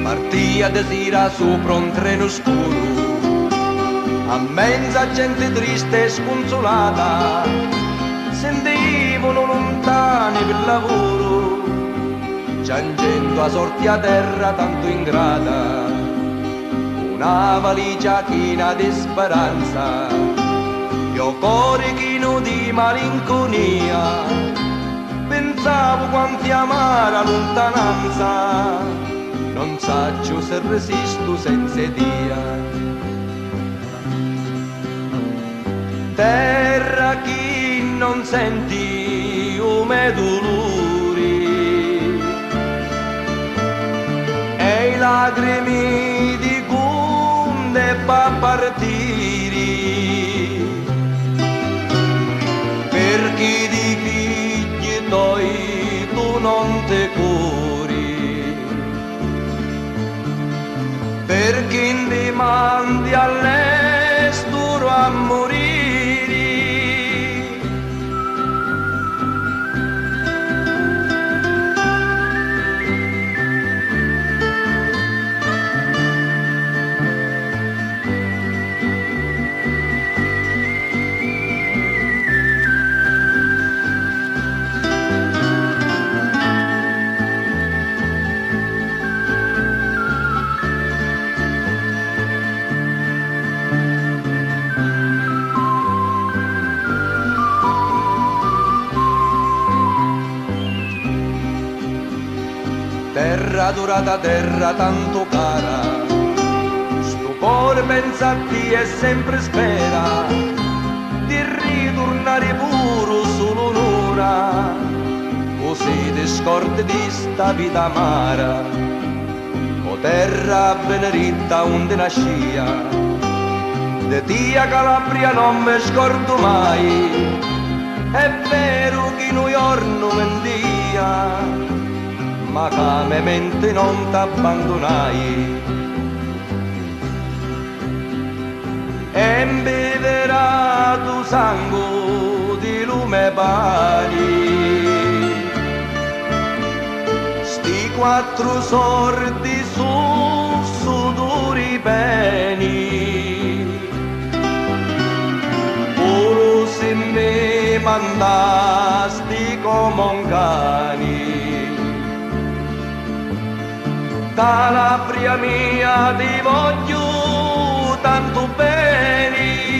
Partia de sera sopra un treno scuro, a mezza gente triste e sconsolata, sentivano lontani per lavoro, piangendo a sorti a terra tanto ingrata, una valigia china di speranza, io cuore chino di malinconia, pensavo quanti amara lontananza, non saggio se resisto senza Dio. Terra chi non senti o me dolori e i lacrimi di cunde fa partire, per chi di figli tuoi tu non te curi, per chi ti mandi all'estero a morire. Terra dorata, terra tanto cara, sto cuore pensa a te e sempre spera di ritornare puro solo un'ora, così ti scordi di sta vita amara. O terra benedetta onde nascia, de tia Calabria non mi scordo mai, è vero che noi giorno mendia, ma che mente non t'abbandonai, e beverà tu sangue di lume pari, sti quattro sordi su sudori peni, pure se me mandasti come un cani. Calabria mia ti voglio tanto bene,